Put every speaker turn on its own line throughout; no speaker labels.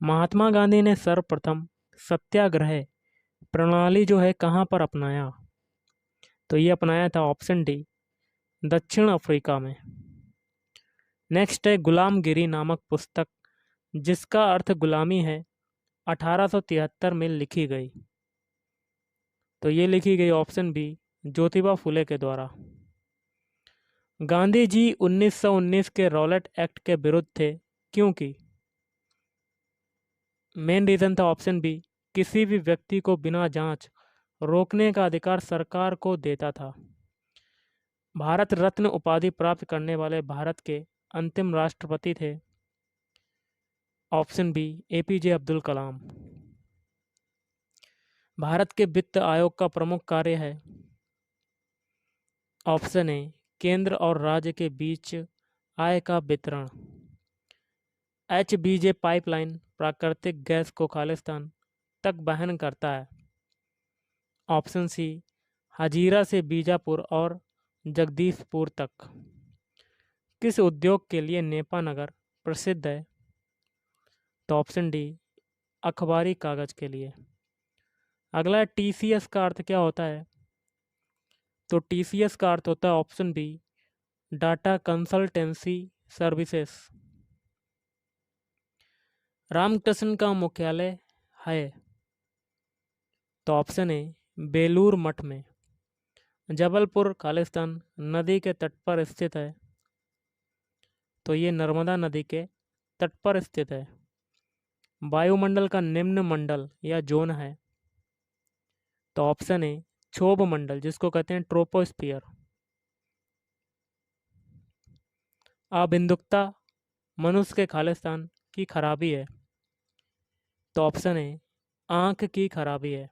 महात्मा गांधी ने सर्वप्रथम सत्याग्रह प्रणाली जो है कहाँ पर अपनाया? तो ये अपनाया था ऑप्शन डी, दक्षिण अफ्रीका में। नेक्स्ट है गुलामगिरी नामक पुस्तक जिसका अर्थ गुलामी है 1873 में लिखी गई। तो ये लिखी गई ऑप्शन बी, ज्योतिबा फुले के द्वारा। गांधी जी 1919 के रॉलेट एक्ट के विरुद्ध थे क्योंकि मेन रीजन था ऑप्शन बी, किसी भी व्यक्ति को बिना जांच रोकने का अधिकार सरकार को देता था। भारत रत्न उपाधि प्राप्त करने वाले भारत के अंतिम राष्ट्रपति थे option B, APJ Abdul Kalam. Bharat के वित्त आयोग का प्रमुख कार्य है ऑप्शन ए, केंद्र और राज्य के बीच आय का वितरण। एचबीजे पाइपलाइन प्राकृतिक गैस को खालिस्तान तक वहन करता है ऑप्शन सी, हजीरा से बीजापुर और जगदीशपुर तक। किस उद्योग के लिए नेपा नगर प्रसिद्ध है? तो ऑप्शन डी, अखबारी कागज के लिए। अगला टीसीएस का अर्थ क्या होता है? तो टीसीएस का अर्थ होता है option B, data consultancy services. Ramakrishna का मुख्यालय है? तो ऑप्शन ए, बेलूर मठ में। जबलपुर खालिस्तान नदी के तट पर स्थित है? तो ये नर्मदा नदी के तट पर स्थित है। वायुमंडल का निम्न मंडल या जोन है? तो ऑप्शन ए, क्षोभ मंडल जिसको कहते हैं ट्रोपोस्फियर। अबिंदुकता मनुष्य के खालिस्तान की खराबी है? तो ऑप्शन ए, आंख की खराबी है।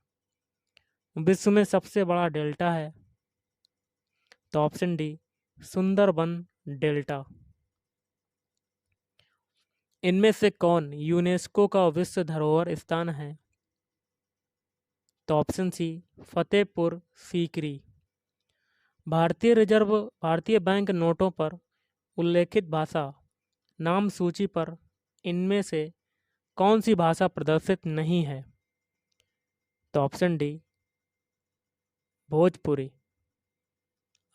विश्व में सबसे बड़ा डेल्टा है? तो ऑप्शन डी, सुंदरबन डेल्टा। इनमें से कौन यूनेस्को का विश्व धरोहर स्थान है? तो ऑप्शन सी, फतेहपुर सीकरी। भारतीय बैंक नोटों पर उल्लेखित भाषा नाम सूची पर इनमें से कौन सी भाषा प्रदर्शित नहीं है? तो ऑप्शन डी, भोजपुरी।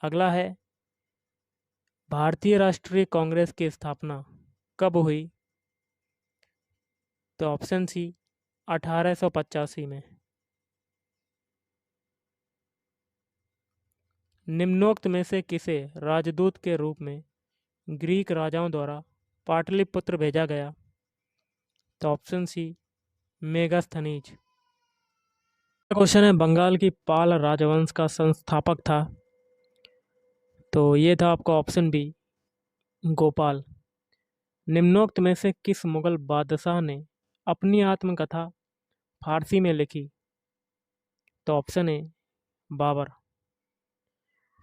अगला है, भारतीय राष्ट्रीय कांग्रेस की स्थापना कब हुई? तो ऑप्शन सी, 1885 में। निम्नोक्त में से किसे राजदूत के रूप में ग्रीक राजाओं द्वारा पाटलिपुत्र भेजा गया? तो ऑप्शन सी, मेगास्थनीज। क्वेश्चन है, बंगाल की पाल राजवंश का संस्थापक था? तो ये था आपका ऑप्शन बी, गोपाल। निम्नोक्त में से किस मुगल बादशाह ने अपनी आत्मकथा फारसी में लिखी? तो ऑप्शन ए, बाबर।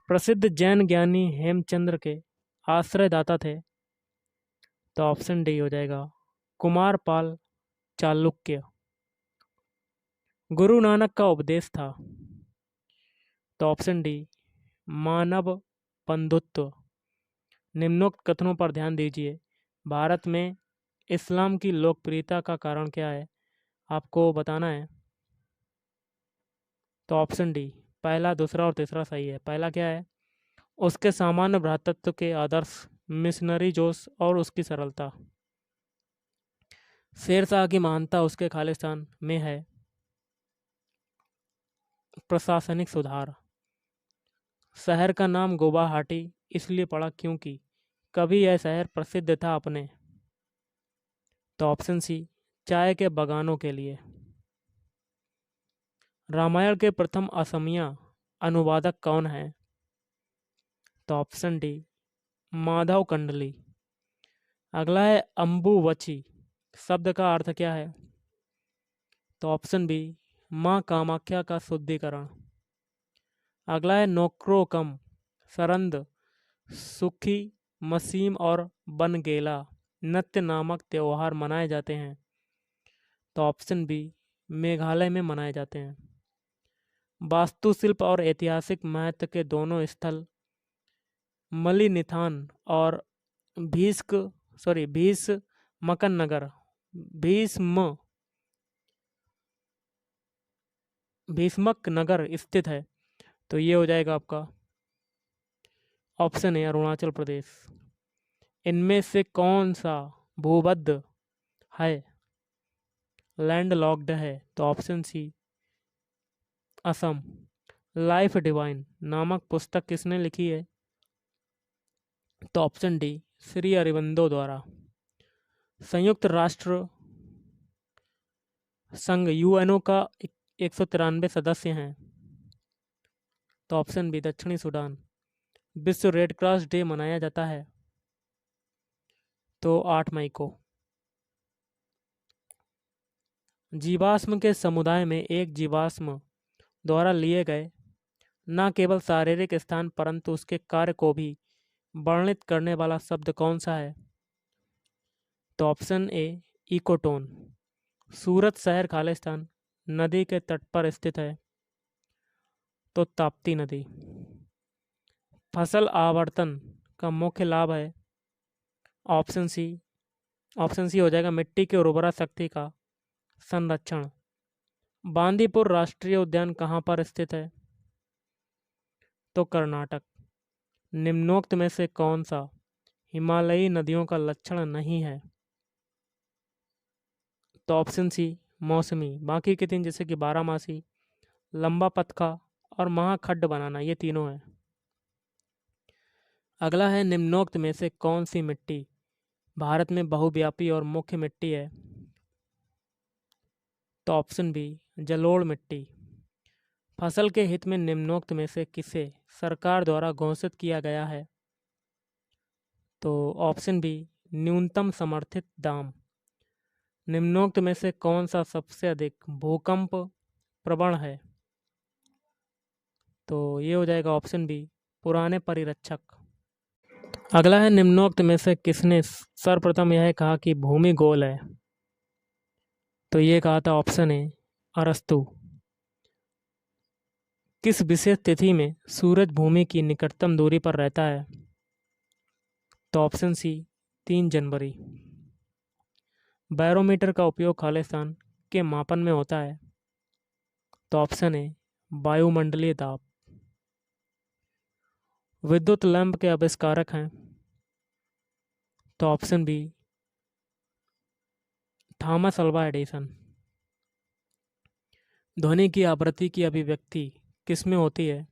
प्रसिद्ध जैन ज्ञानी हेमचंद्र के आश्रयदाता थे? तो ऑप्शन डी हो जाएगा, कुमारपाल चालुक्य। गुरु नानक का उपदेश था? तो ऑप्शन डी, मानव बंधुत्व। निम्नोक्त कथनों पर ध्यान दीजिए। भारत में इस्लाम की लोकप्रियता का कारण क्या है? आपको बताना है। तो ऑप्शन डी, पहला, दूसरा और तीसरा सही है। पहला क्या है? उसके सामान्य भ्रातृत्व के आदर्श, मिशनरी जोश और उसकी सरलता। शेरशाह की महानता उसके खालिस्तान में है। प्रशासनिक सुधार। शहर का नाम गुवाहाटी इसलिए पड़ा क्योंकि कभी यह शहर प्रसिद्ध था अपने। तो ऑप्शन सी, चाय के बागानों के लिए। रामायण के प्रथम असमिया अनुवादक कौन है? तो ऑप्शन डी, माधव कंडली। अगला है, अम्बुवची शब्द का अर्थ क्या है? तो ऑप्शन बी, माँ कामाख्या का शुद्धिकरण। अगला है, नोक्रोकम सरंद, सुखी, मसीम और बनगेला नृत्य नामक त्योहार मनाए जाते हैं? तो ऑप्शन बी, मेघालय में मनाए जाते हैं। वास्तुशिल्प और ऐतिहासिक महत्व के दोनों स्थल मलिनिथान और भीष्मकन नगर भीष्म भीष्मक नगर स्थित है? तो ये हो जाएगा आपका ऑप्शन है अरुणाचल प्रदेश। इनमें से कौन सा भूबद्ध है, लैंड लॉक्ड है? तो option C Assam. Life divine नामक पुस्तक किसने लिखी है? तो ऑप्शन डी श्री अरबिंदो द्वारा। संयुक्त राष्ट्र संघ यूएनओ का 193 सदस्य हैं? तो ऑप्शन बी दक्षिणी सूडान। विश्व रेड क्रॉस डे मनाया जाता है? तो 8 मई को। जीवाश्म के समुदाय में एक जीवाश्म द्वारा लिए गए न केवल शारीरिक स्थान परंतु उसके कार्य को भी वर्णित करने वाला शब्द कौन सा है? तो ऑप्शन ए इकोटोन। सूरत शहर खालिस्तान नदी के तट पर स्थित है? तो ताप्ती नदी। फसल आवर्तन का मुख्य लाभ है? ऑप्शन सी हो जाएगा मिट्टी की उर्वरा शक्ति का संरक्षण। बांदीपुर राष्ट्रीय उद्यान कहाँ पर स्थित है? तो कर्नाटक। निम्नोक्त में से कौन सा हिमालयी नदियों का लक्षण नहीं है? तो ऑप्शन सी मौसमी। बाकी के तीन जैसे कि बारहमासी, लंबा पथका और महाखड्ड बनाना, ये तीनों है। अगला है निम्नोक्त में से कौन सी मिट्टी भारत में बहुव्यापी और मुख्य मिट्टी है? तो ऑप्शन बी जलोढ़ मिट्टी। फसल के हित में निम्नोक्त में से किसे सरकार द्वारा घोषित किया गया है? तो ऑप्शन बी न्यूनतम समर्थित दाम। निम्नोक्त में से कौन सा सबसे अधिक भूकंप प्रवण है? तो ये हो जाएगा ऑप्शन बी पुराने परिरक्षक। अगला है निम्नोक्त में से किसने सर्वप्रथम यह कहा कि भूमि गोल है? तो ये कहा था ऑप्शन ए अरस्तु। किस विशेष तिथि में सूरज भूमि की निकटतम दूरी पर रहता है? तो ऑप्शन सी 3 जनवरी। बैरोमीटर का उपयोग खालिस्तान के मापन में होता है? तो ऑप्शन ए वायुमंडलीय दाब। विद्युत लैंप के आविष्कारक हैं? तो option B Thomas Alva Edison. ध्वनि की आवृत्ति की अभिव्यक्ति किस में होती है?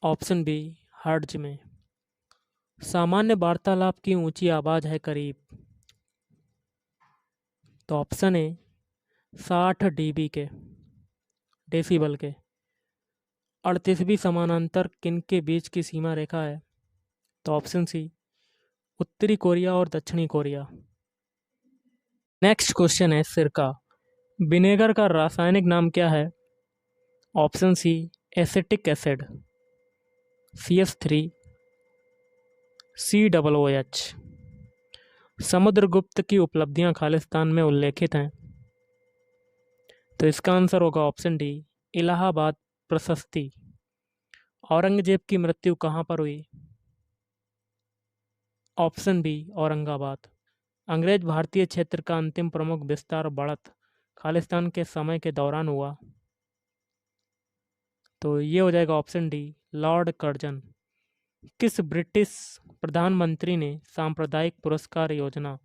ऑप्शन बी हर्ट्ज में। सामान्य वार्तालाप की ऊंची आवाज है करीब? तो ऑप्शन ए 60 डीबी के डेसिबल के। 38वीं समानांतर किन के बीच की सीमा रेखा है? तो ऑप्शन सी उत्तरी कोरिया और दक्षिणी कोरिया। नेक्स्ट क्वेश्चन है सिरका। विनेगर का रासायनिक नाम क्या है? Option C acetic acid CH3 COOH। Samudragupta की उपलब्धियां खालिस्तान में उल्लेखित हैं? तो इसका आंसर होगा ऑप्शन डी इलाहाबाद प्रशस्ति। औरंगजेब की मृत्यु कहाँ पर हुई? Option B Aurangabad. अंग्रेज भारतीय क्षेत्र का अंतिम प्रमुख विस्तार बढ़त खालिस्तान के समय के दौरान हुआ? तो ये हो जाएगा ऑप्शन डी लॉर्ड कर्जन। किस ब्रिटिश प्रधानमंत्री ने सांप्रदायिक पुरस्कार योजना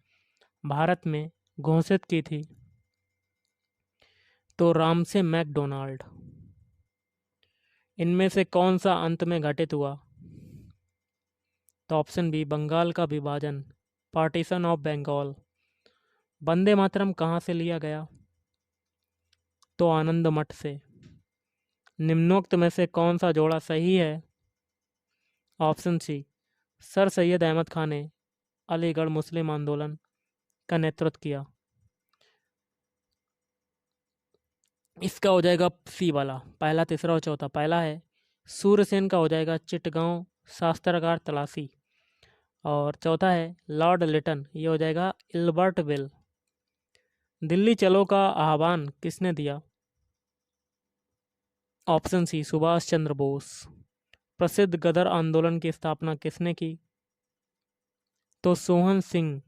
भारत में घोषित की थी? तो रामसे मैकडोनाल्ड। इनमें से कौन सा अंत में घटित हुआ? तो ऑप्शन बी बंगाल का विभाजन, पार्टीशन ऑफ बंगाल। वंदे मातरम कहाँ से लिया गया? तो आनंद मठ से। निम्नोक्त में से कौन सा जोड़ा सही है? Option C sir Syed Ahmad Khan ने अलीगढ़ मुस्लिम आंदोलन का नेतृत्व किया। इसका हो जाएगा सी वाला, पहला तीसरा और चौथा। पहला है सूर्यसेन का हो जाएगा चिटगांव शास्त्रागार तलाशी, और चौथा है लॉर्ड लिटन, ये हो जाएगा इल्बर्ट विल। दिल्ली चलो का आह्वान किसने दिया? Option C Subhash Chandra Bose. प्रसिद्ध गदर आंदोलन की स्थापना किसने की? तो सोहन सिंह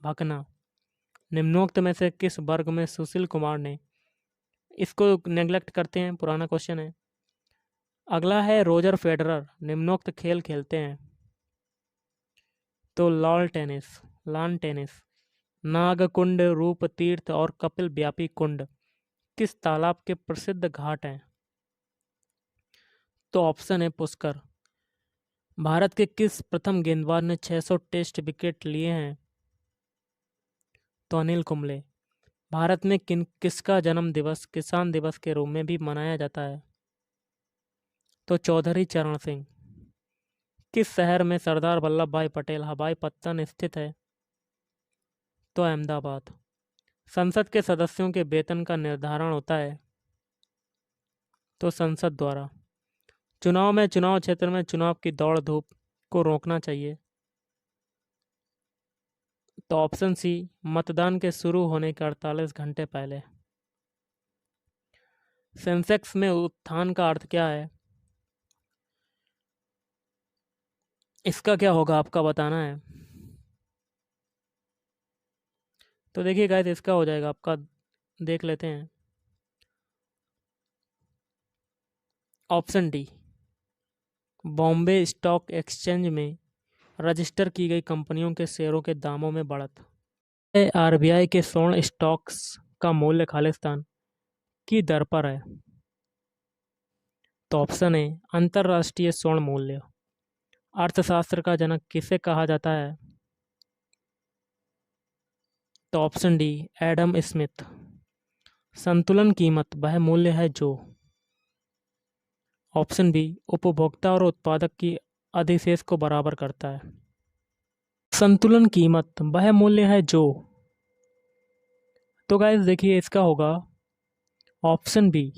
भकना। निम्नोक्त में से किस वर्ग में सुशील कुमार ने, इसको नेग्लेक्ट करते हैं, पुराना क्वेश्चन है। अगला है रोजर फेडरर निम्नोक्त खेल खेलते हैं, तो लॉन टेनिस। नागकुंड, रूप तीर्थ और कपिल व्यापी कुंड किस तालाब के प्रसिद्ध घाट हैं, तो ऑप्शन है पुष्कर। भारत के किस प्रथम गेंदबाज ने 600 टेस्ट विकेट लिए हैं, तो अनिल कुंबले। भारत में किसका जन्म दिवस किसान दिवस के रूप में भी मनाया जाता है, तो चौधरी चरण सिंह। किस शहर में सरदार वल्लभ भाई पटेल हवाई पत्तन स्थित है, तो अहमदाबाद। संसद के सदस्यों के वेतन का निर्धारण होता है, तो संसद द्वारा। चुनाव में चुनाव क्षेत्र में चुनाव की दौड़ धूप को रोकना चाहिए, तो ऑप्शन सी मतदान के शुरू होने के 48 घंटे पहले। सेंसेक्स में उत्थान का अर्थ क्या है, इसका क्या होगा आपका बताना है। तो देखिए गाइस, इसका हो जाएगा आपका, देख लेते हैं, option D Bombay stock exchange में रजिस्टर की गई कंपनियों के शेयरों के दामों में बढ़त। आरबीआई के स्वर्ण स्टॉक्स का मूल्य खालिस्तान की दर पर है, तो ऑप्शन है अंतर्राष्ट्रीय स्वर्ण मूल्य। अर्थशास्त्र का जनक किसे कहा जाता है, तो ऑप्शन डी एडम स्मिथ। संतुलन कीमत वह मूल्य है जो, ऑप्शन बी उपभोक्ता और उत्पादक की अधिशेष को बराबर करता है। संतुलन कीमत वह मूल्य है जो, तो गाइस देखिए इसका होगा ऑप्शन बी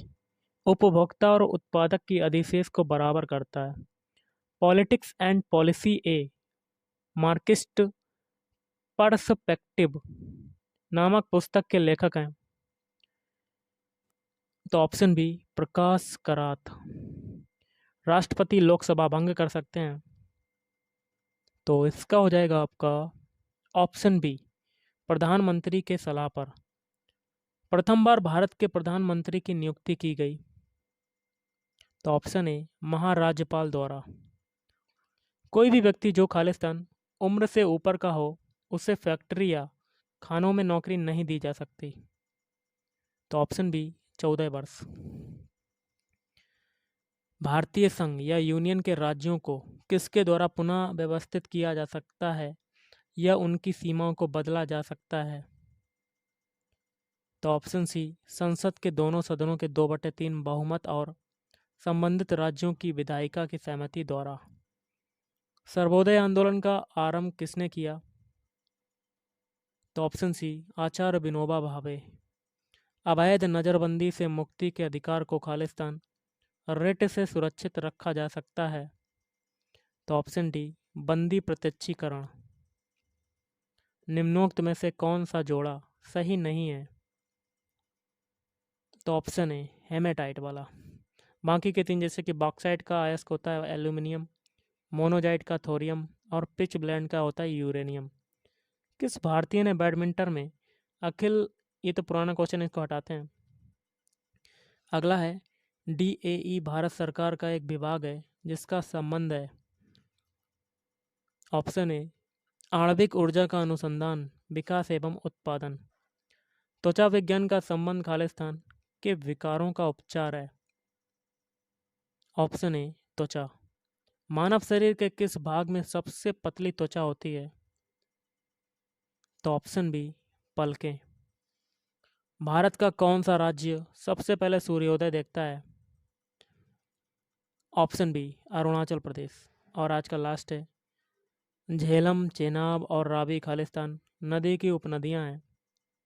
उपभोक्ता और उत्पादक की अधिशेष को बराबर करता है। Politics and policy A Marxist perspective नामक पुस्तक के लेखक हैं, तो ऑप्शन बी प्रकाश करात। राष्ट्रपति लोकसभा भंग कर सकते हैं, तो इसका हो जाएगा आपका ऑप्शन बी प्रधानमंत्री के सलाह पर। प्रथम बार भारत के प्रधानमंत्री की नियुक्ति की गई, तो ऑप्शन ए महाराज्यपाल द्वारा। कोई भी व्यक्ति जो खालिस्तान उम्र से ऊपर का हो उसे फैक्ट्री या खानों में नौकरी नहीं दी जा सकती, तो ऑप्शन बी 14 वर्ष। भारतीय संघ या यूनियन के राज्यों को किसके द्वारा पुनः व्यवस्थित किया जा सकता है या उनकी सीमाओं को बदला जा सकता है, तो ऑप्शन सी संसद के दोनों सदनों के 2/3 बहुमत और संबंधित राज्यों की विधायिका की सहमति द्वारा। सर्वोदय आंदोलन का आरंभ किसने किया, तो ऑप्शन सी आचार्य विनोबा भावे। अवैध नज़रबंदी से मुक्ति के अधिकार को खालिस्तान रिट से सुरक्षित रखा जा सकता है, तो ऑप्शन डी बंदी प्रत्यक्षीकरण। निम्नोक्त में से कौन सा जोड़ा सही नहीं है, तो ऑप्शन है हेमेटाइट वाला। बाकी के 3 जैसे कि बॉक्साइट का अयस्क होता है एल्यूमिनियम, मोनोजाइट का थोरियम और पिच ब्लेंड का होता है यूरेनियम। किस भारतीय ने बैडमिंटन में अखिल, ये तो पुराना क्वेश्चन, इसको हटाते हैं। अगला है DAE भारत सरकार का एक विभाग है जिसका संबंध है, ऑप्शन ए आणविक ऊर्जा का अनुसंधान विकास एवं उत्पादन। त्वचा विज्ञान का संबंध खालिस्तान के विकारों का उपचार है, ऑप्शन ए त्वचा। मानव शरीर के किस भाग में सबसे पतली त्वचा होती है, तो ऑप्शन बी पलकें। भारत का कौन सा राज्य सबसे पहले सूर्योदय देखता है, ऑप्शन बी अरुणाचल प्रदेश। और आज का लास्ट है, झेलम, चेनाब और रावी खालिस्तान नदी की उपनदियां हैं,